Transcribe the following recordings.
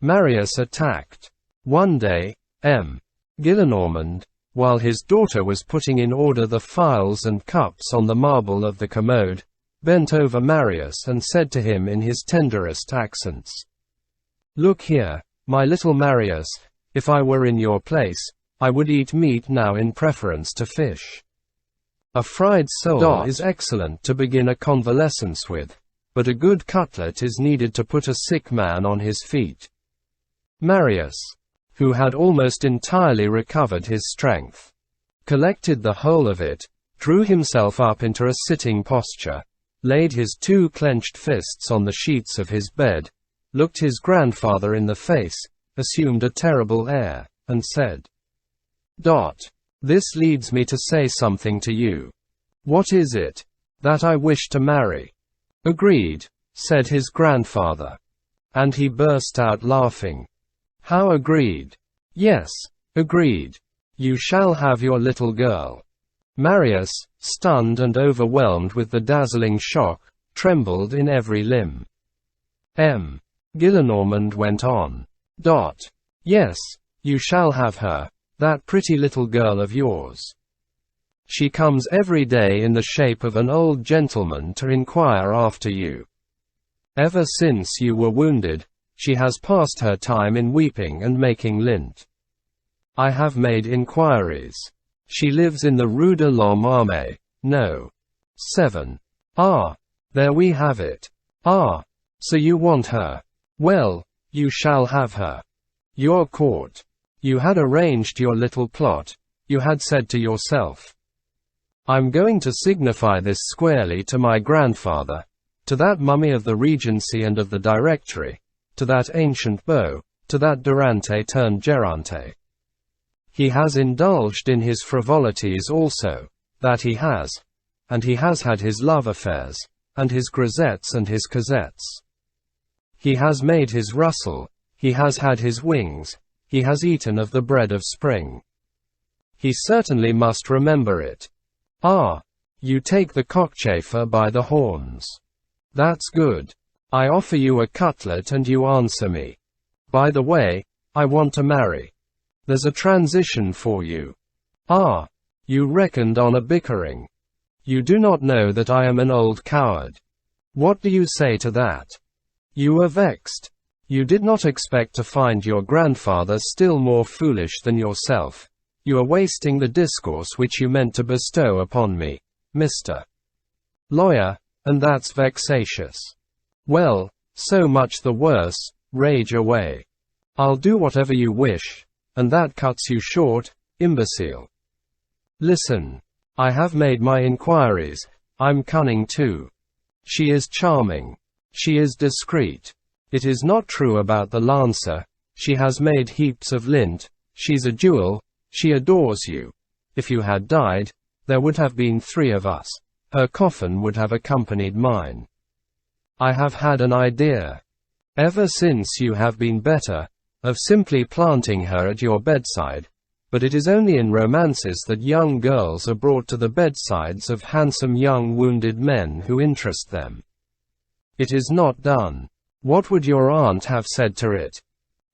Marius attacked. One day, M. Gillenormand, while his daughter was putting in order the phials and cups on the marble of the commode, bent over Marius and said to him in his tenderest accents, "Look here, my little Marius, if I were in your place, I would eat meat now in preference to fish. A fried sole is excellent to begin a convalescence with, but a good cutlet is needed to put a sick man on his feet." Marius, who had almost entirely recovered his strength, collected the whole of it, drew himself up into a sitting posture, laid his two clenched fists on the sheets of his bed, looked his grandfather in the face, assumed a terrible air, and said, "This leads me to say something to you." "What is it?" "That I wish to marry." "Agreed," said his grandfather. And he burst out laughing. "How agreed?" "Yes, agreed. You shall have your little girl." Marius, stunned and overwhelmed with the dazzling shock, trembled in every limb. M. Gillenormand went on. "Yes, you shall have her, that pretty little girl of yours. She comes every day in the shape of an old gentleman to inquire after you. Ever since you were wounded, she has passed her time in weeping and making lint. I have made inquiries. She lives in the Rue de l'Homme Armé, No. 7. Ah, there we have it. Ah, so you want her. Well, you shall have her. You're caught. You had arranged your little plot. You had said to yourself, I'm going to signify this squarely to my grandfather, to that mummy of the Regency and of the Directory, to that ancient beau, to that Durante turned Gerante. He has indulged in his frivolities also, that he has. And he has had his love affairs, and his grisettes and his cosettes. He has made his rustle, he has had his wings, he has eaten of the bread of spring. He certainly must remember it. Ah, you take the cockchafer by the horns. That's good. I offer you a cutlet and you answer me. By the way, I want to marry. There's a transition for you. Ah, you reckoned on a bickering. You do not know that I am an old coward. What do you say to that? You are vexed. You did not expect to find your grandfather still more foolish than yourself. You are wasting the discourse which you meant to bestow upon me, Mr. Lawyer, and that's vexatious. Well, so much the worse, rage away. I'll do whatever you wish, and that cuts you short, imbecile. Listen. I have made my inquiries, I'm cunning too. She is charming. She is discreet. It is not true about the Lancer, she has made heaps of lint, she's a jewel, she adores you. If you had died, there would have been 3 of us. Her coffin would have accompanied mine. I have had an idea. Ever since you have been better, of simply planting her at your bedside, but it is only in romances that young girls are brought to the bedsides of handsome young wounded men who interest them. It is not done. What would your aunt have said to it?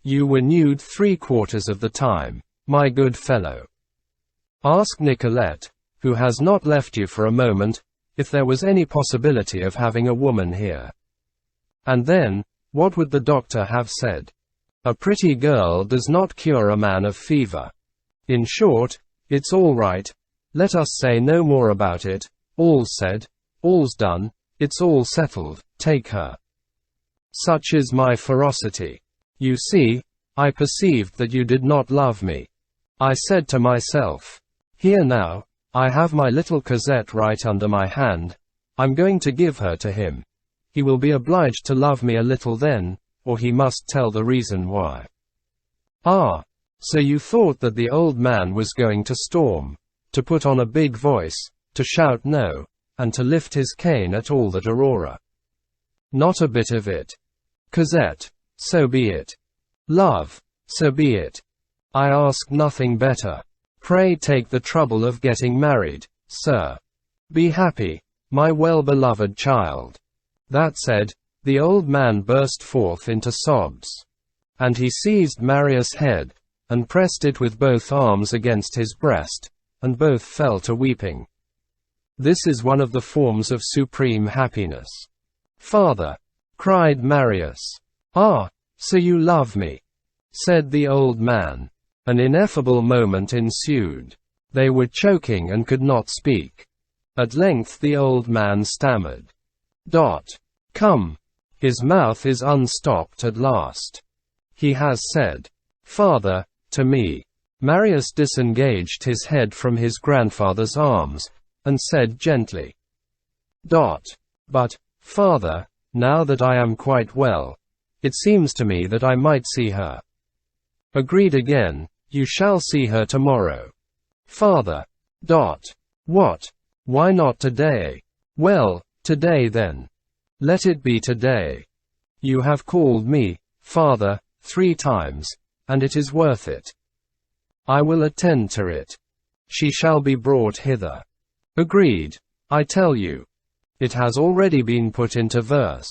You were nude 3/4 of the time, my good fellow. Ask Nicolette, who has not left you for a moment, if there was any possibility of having a woman here. And then, what would the doctor have said? A pretty girl does not cure a man of fever. In short, it's all right. Let us say no more about it. All's said, all's done, it's all settled, take her. Such is my ferocity. You see, I perceived that you did not love me. I said to myself, here now, I have my little Cosette right under my hand, I'm going to give her to him. He will be obliged to love me a little then, or he must tell the reason why. Ah, so you thought that the old man was going to storm, to put on a big voice, to shout no, and to lift his cane at all that Aurora. Not a bit of it. Cosette, so be it. Love, so be it. I ask nothing better. Pray take the trouble of getting married, sir. Be happy, my well-beloved child. That said, the old man burst forth into sobs. And he seized Marius' head, and pressed it with both arms against his breast, and both fell to weeping. This is one of the forms of supreme happiness. "Father!" cried Marius. "Ah, so you love me," said the old man. An ineffable moment ensued. They were choking and could not speak. At length the old man stammered. "Come. His mouth is unstopped at last. He has said, 'Father,' to me." Marius disengaged his head from his grandfather's arms, and said gently, "But, father, now that I am quite well, it seems to me that I might see her." "Agreed again, you shall see her tomorrow." "Father. What? Why not today?" "Well, today then. Let it be today. You have called me, father, 3 times, and it is worth it. I will attend to it. She shall be brought hither." "Agreed, I tell you. It has already been put into verse.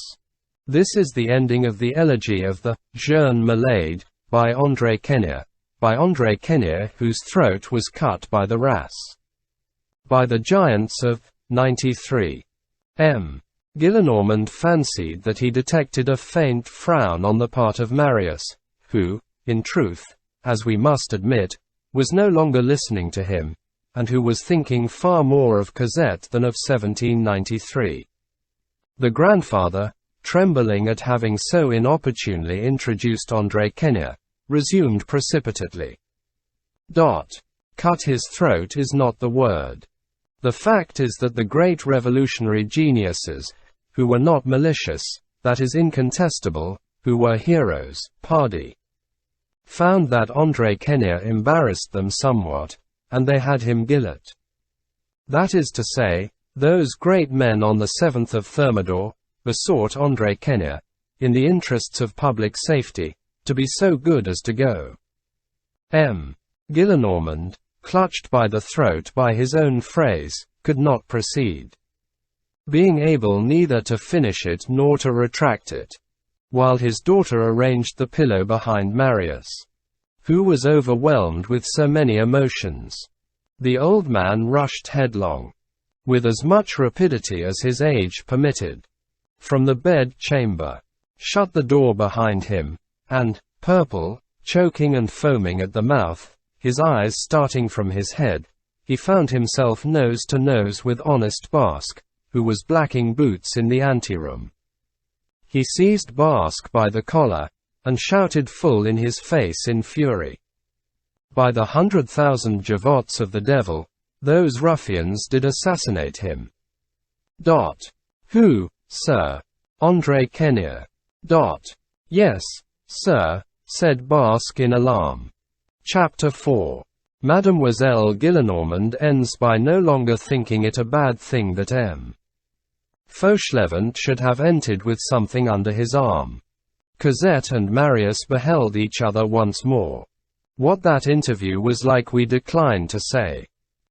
This is the ending of the elegy of the Jeune Malade, by André Quenier, whose throat was cut by the ras. By the giants of 93. M. Gillenormand fancied that he detected a faint frown on the part of Marius, who, in truth, as we must admit, was no longer listening to him, and who was thinking far more of Cosette than of 1793. The grandfather, trembling at having so inopportunely introduced André Quenier, resumed precipitately. "Cut his throat is not the word. The fact is that the great revolutionary geniuses, who were not malicious, that is incontestable, who were heroes, pardi, found that André Quenier embarrassed them somewhat, and they had him gillet. That is to say, those great men on the 7th of Thermidor besought André Quenier, in the interests of public safety, to be so good as to go." M. Gillenormand, clutched by the throat by his own phrase, could not proceed, being able neither to finish it nor to retract it, while his daughter arranged the pillow behind Marius, who was overwhelmed with so many emotions. The old man rushed headlong, with as much rapidity as his age permitted, from the bed-chamber, shut the door behind him, and, purple, choking and foaming at the mouth, his eyes starting from his head, he found himself nose to nose with honest Basque, who was blacking boots in the anteroom. He seized Basque by the collar, and shouted full in his face in fury. "By the 100,000 javots of the devil, those ruffians did assassinate him." "Who, sir?" "André Quenier." "Yes, sir," said Basque in alarm. Chapter 4. Mademoiselle Gillenormand ends by no longer thinking it a bad thing that M. Fauchelevent should have entered with something under his arm. Cosette and Marius beheld each other once more. What that interview was like we decline to say.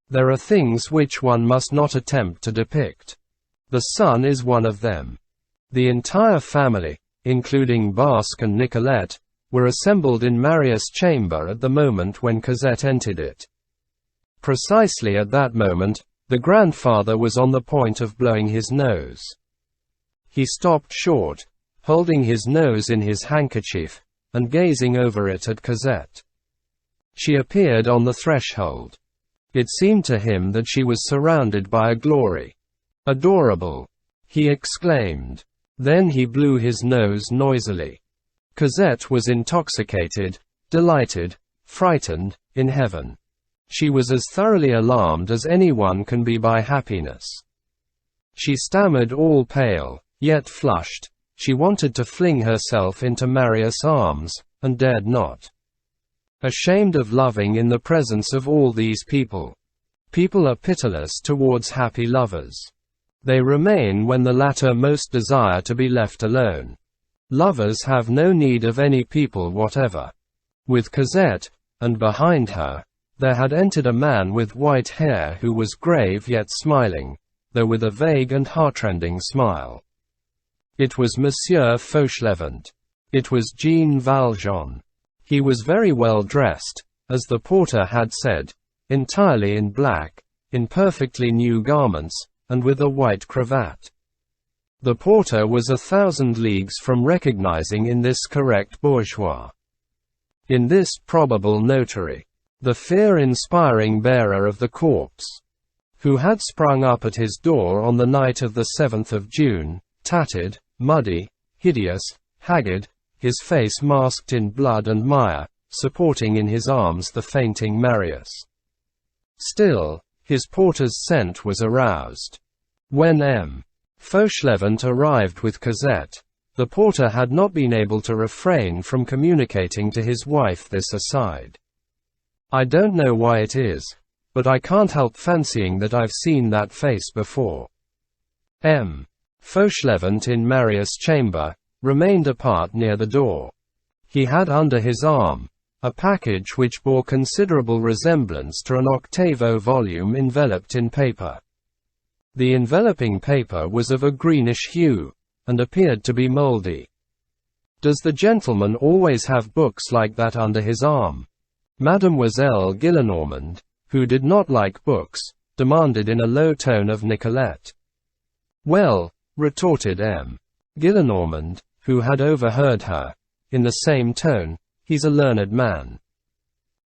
There are things which one must not attempt to depict. The son is one of them. The entire family, including Basque and Nicolette, were assembled in Marius' chamber at the moment when Cosette entered it. Precisely at that moment, the grandfather was on the point of blowing his nose. He stopped short, holding his nose in his handkerchief, and gazing over it at Cosette. She appeared on the threshold. It seemed to him that she was surrounded by a glory. "Adorable!" he exclaimed. Then he blew his nose noisily. Cosette was intoxicated, delighted, frightened, in heaven. She was as thoroughly alarmed as anyone can be by happiness. She stammered, all pale, yet flushed. She wanted to fling herself into Marius' arms, and dared not. Ashamed of loving in the presence of all these people. People are pitiless towards happy lovers. They remain when the latter most desire to be left alone. Lovers have no need of any people whatever. With Cosette, and behind her, there had entered a man with white hair who was grave yet smiling, though with a vague and heartrending smile. It was Monsieur Fauchelevent. It was Jean Valjean. He was very well dressed, as the porter had said, entirely in black, in perfectly new garments, and with a white cravat. The porter was 1,000 leagues from recognizing in this correct bourgeois, in this probable notary, the fear-inspiring bearer of the corpse, who had sprung up at his door on the night of the 7th of June, tattered, muddy, hideous, haggard, his face masked in blood and mire, supporting in his arms the fainting Marius. Still, his porter's scent was aroused. When M. Fauchelevent arrived with Cosette, the porter had not been able to refrain from communicating to his wife this aside. "I don't know why it is, but I can't help fancying that I've seen that face before." M. Fauchelevent in Marius' chamber remained apart near the door. He had under his arm a package which bore considerable resemblance to an octavo volume enveloped in paper. The enveloping paper was of a greenish hue, and appeared to be moldy. "Does the gentleman always have books like that under his arm?" Mademoiselle Gillenormand, who did not like books, demanded in a low tone of Nicolette. "Well," retorted M. Gillenormand, who had overheard her, in the same tone, "he's a learned man."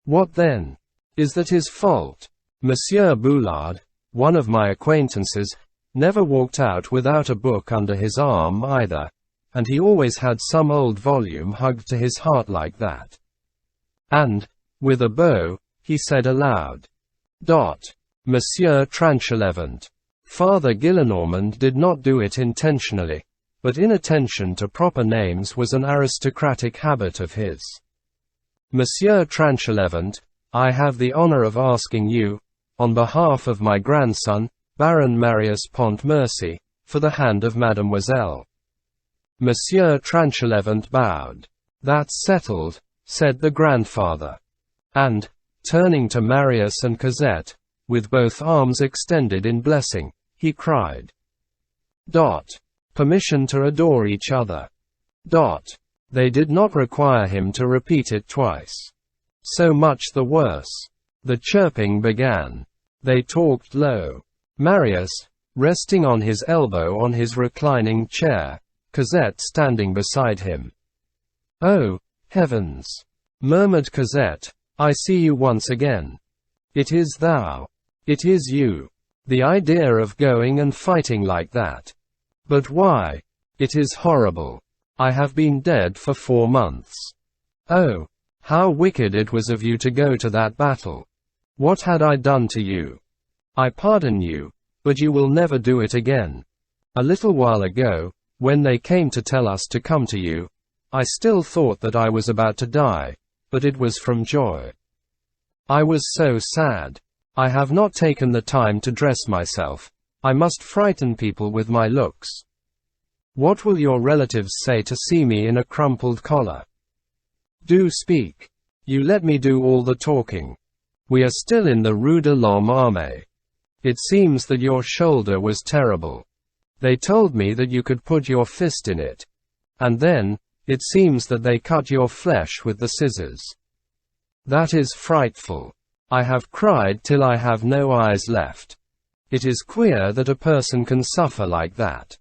"What then? Is that his fault? Monsieur Boulard, one of my acquaintances, never walked out without a book under his arm either, and he always had some old volume hugged to his heart like that." And, with a bow, he said aloud, "Monsieur Tranchelevent." Father Gillenormand did not do it intentionally, but inattention to proper names was an aristocratic habit of his. "Monsieur Tranchelevent, I have the honor of asking you, on behalf of my grandson, Baron Marius Pontmercy, for the hand of Mademoiselle." Monsieur Tranchelevent bowed. "That's settled," said the grandfather. And, turning to Marius and Cosette, with both arms extended in blessing, he cried, "Permission to adore each other." They did not require him to repeat it twice. So much the worse. The chirping began. They talked low. Marius, resting on his elbow on his reclining chair, Cosette standing beside him. "Oh, heavens!" murmured Cosette, "I see you once again. It is thou. It is you. The idea of going and fighting like that. But why? It is horrible. I have been dead for 4 months. Oh, how wicked it was of you to go to that battle. What had I done to you? I pardon you, but you will never do it again. A little while ago, when they came to tell us to come to you, I still thought that I was about to die, but it was from joy. I was so sad. I have not taken the time to dress myself. I must frighten people with my looks. What will your relatives say to see me in a crumpled collar? Do speak. You let me do all the talking. We are still in the Rue de l'Homme Armé. It seems that your shoulder was terrible. They told me that you could put your fist in it. And then, it seems that they cut your flesh with the scissors. That is frightful. I have cried till I have no eyes left. It is queer that a person can suffer like that.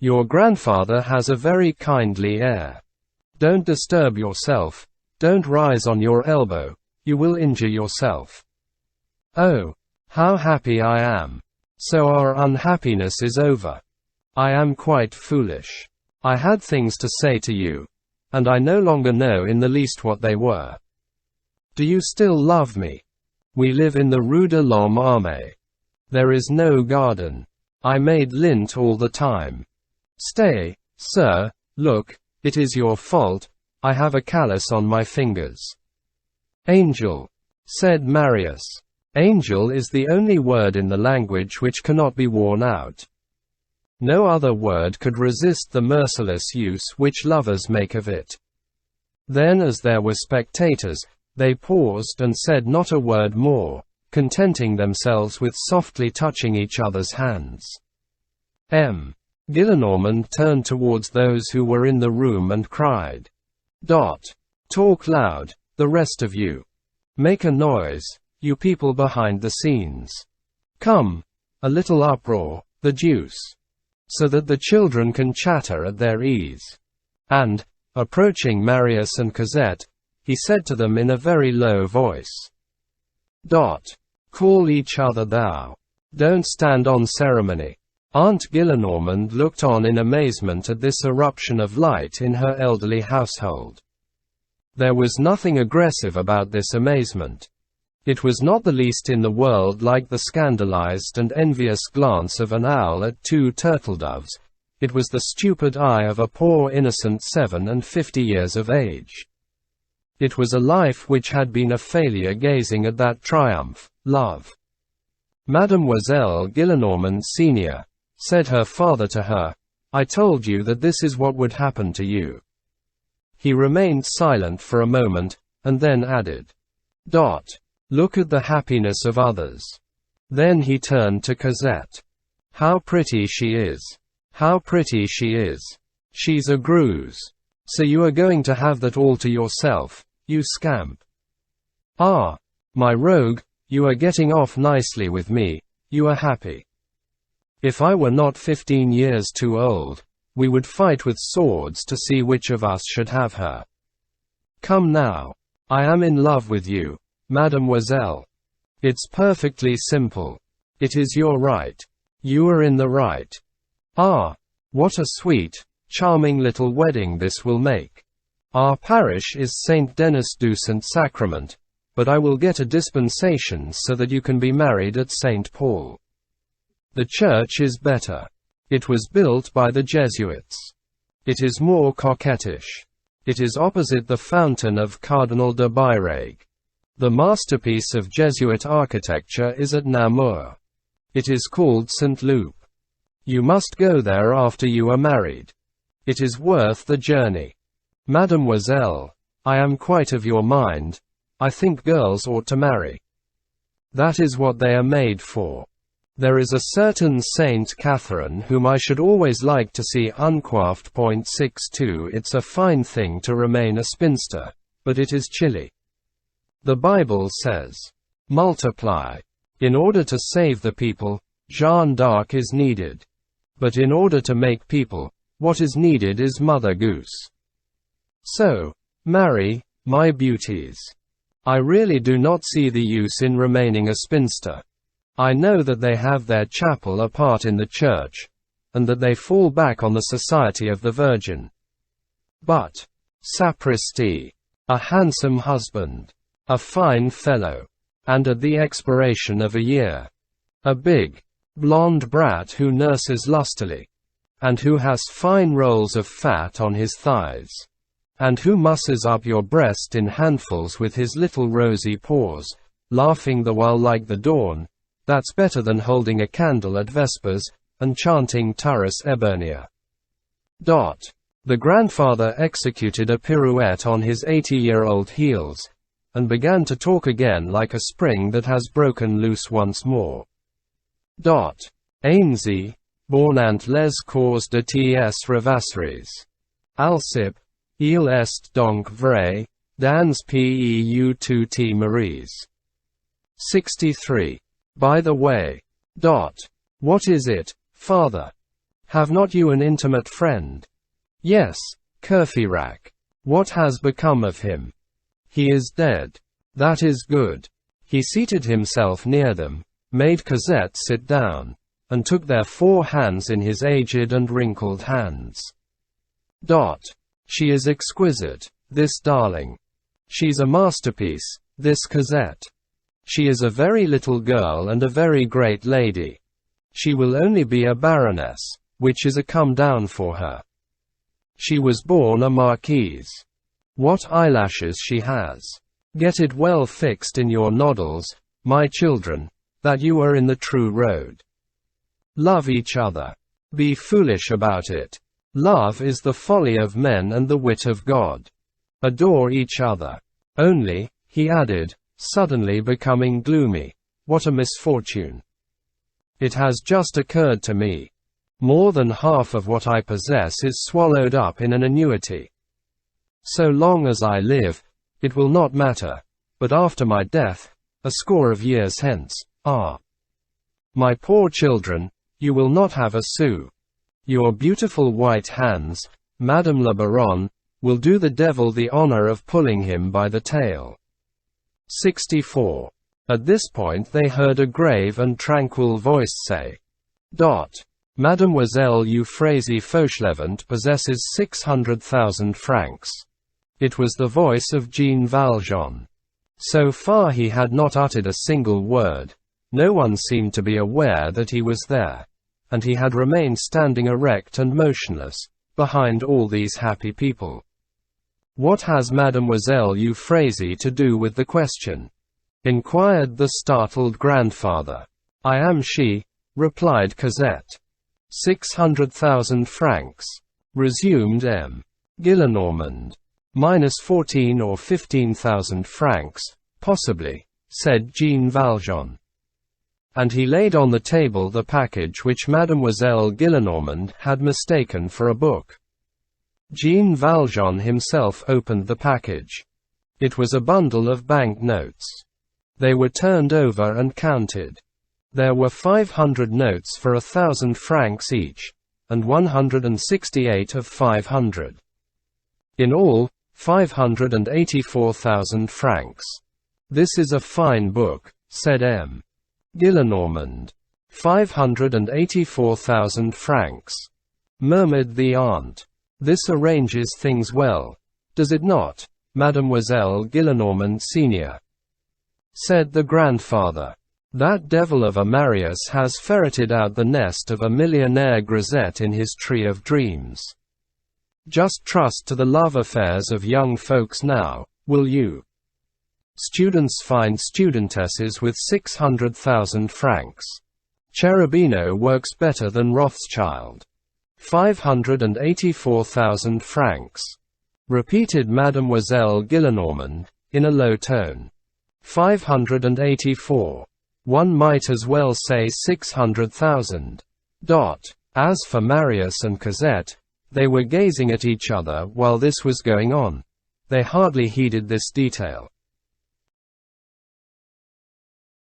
Your grandfather has a very kindly air. Don't disturb yourself. Don't rise on your elbow. You will injure yourself. Oh, how happy I am. So our unhappiness is over. I am quite foolish. I had things to say to you, and I no longer know in the least what they were. Do you still love me? We live in the Rue de l'Homme Armé. There is no garden. I made lint all the time. Stay, sir, look, it is your fault, I have a callus on my fingers. Angel, said Marius. Angel is the only word in the language which cannot be worn out. No other word could resist the merciless use which lovers make of it. Then, as there were spectators, they paused and said not a word more, contenting themselves with softly touching each other's hands. M. Gillenormand turned towards those who were in the room and cried, Talk loud, the rest of you. Make a noise, you people behind the scenes. Come, a little uproar, the deuce. So that the children can chatter at their ease. And, approaching Marius and Cosette, he said to them in a very low voice. Call each other thou. Don't stand on ceremony. Aunt Gillenormand looked on in amazement at this eruption of light in her elderly household. There was nothing aggressive about this amazement. It was not the least in the world like the scandalized and envious glance of an owl at two turtledoves. It was the stupid eye of a poor innocent 57 years of age. It was a life which had been a failure gazing at that triumph, love. Mademoiselle Gillenormand Senior, said her father to her, I told you that this is what would happen to you. He remained silent for a moment, and then added, Look at the happiness of others. Then he turned to Cosette. How pretty she is. How pretty she is. She's a gruse. So you are going to have that all to yourself, you scamp. Ah, my rogue, you are getting off nicely with me, you are happy. If I were not 15 years too old, we would fight with swords to see which of us should have her. Come now. I am in love with you, mademoiselle. It's perfectly simple. It is your right. You are in the right. Ah, what a sweet, charming little wedding this will make. Our parish is Saint Denis du Saint Sacrament, but I will get a dispensation so that you can be married at Saint Paul. The church is better. It was built by the Jesuits. It is more coquettish. It is opposite the fountain of Cardinal de Birague. The masterpiece of Jesuit architecture is at Namur. It is called St. Loup. You must go there after you are married. It is worth the journey. Mademoiselle, I am quite of your mind. I think girls ought to marry. That is what they are made for. There is a certain Saint Catherine whom I should always like to see uncoiffed. 62 It's a fine thing to remain a spinster, but it is chilly. The Bible says, multiply. In order to save the people, Jeanne d'Arc is needed. But in order to make people, what is needed is Mother Goose. So, marry, my beauties. I really do not see the use in remaining a spinster. I know that they have their chapel apart in the church, and that they fall back on the society of the Virgin. But, sapristi, a handsome husband, a fine fellow, and at the expiration of a year, a big, blonde brat who nurses lustily, and who has fine rolls of fat on his thighs, and who musses up your breast in handfuls with his little rosy paws, laughing the while like the dawn. That's better than holding a candle at Vespers, and chanting Turris Ebernia. The grandfather executed a pirouette on his 80-year-old heels, and began to talk again like a spring that has broken loose once more. Ainsi, bornant les causes de tes revasseries. Alcip, il est donc vrai, dans peu tout maries. 63. By the way. What is it, father? Have not you an intimate friend? Yes, Courfeyrac. What has become of him? He is dead. That is good. He seated himself near them, made Cosette sit down, and took their 4 hands in his aged and wrinkled hands. She is exquisite, this darling. She's a masterpiece, this Cosette. She is a very little girl and a very great lady. She will only be a baroness, which is a come down for her. She was born a marquise. What eyelashes she has. Get it well fixed in your noddles, my children, that you are in the true road. Love each other. Be foolish about it. Love is the folly of men and the wit of God. Adore each other. Only, he added, suddenly becoming gloomy, what a misfortune. It has just occurred to me. More than half of what I possess is swallowed up in an annuity. So long as I live, it will not matter, but after my death, a score of years hence, my poor children, you will not have a sou. Your beautiful white hands, Madame la Baronne, will do the devil the honor of pulling him by the tail. 64. At this point they heard a grave and tranquil voice say, Mademoiselle Euphrasie Fauchelevent possesses 600,000 francs. It was the voice of Jean Valjean. So far he had not uttered a single word, no one seemed to be aware that he was there, and he had remained standing erect and motionless, behind all these happy people. What has Mademoiselle Euphrasie to do with the question? Inquired the startled grandfather. I am she, replied Cosette. 600,000 francs, resumed M. Gillenormand. -14 or 15,000 francs, possibly, said Jean Valjean. And he laid on the table the package which Mademoiselle Gillenormand had mistaken for a book. Jean Valjean himself opened the package. It was a bundle of bank notes. They were turned over and counted. There were 500 notes for 1,000 francs each, and 168 of 500. In all, 584,000 francs. This is a fine book, said M. Gillenormand. 584,000 francs, murmured the aunt. This arranges things well, does it not, Mademoiselle Gillenormand senior? Said the grandfather. That devil of a Marius has ferreted out the nest of a millionaire grisette in his tree of dreams. Just trust to the love affairs of young folks now, will you? Students find studentesses with 600,000 francs. Cherubino works better than Rothschild. 584,000 francs, repeated Mademoiselle Gillenormand, in a low tone. 584. One might as well say 600,000. As for Marius and Cosette, they were gazing at each other while this was going on. They hardly heeded this detail.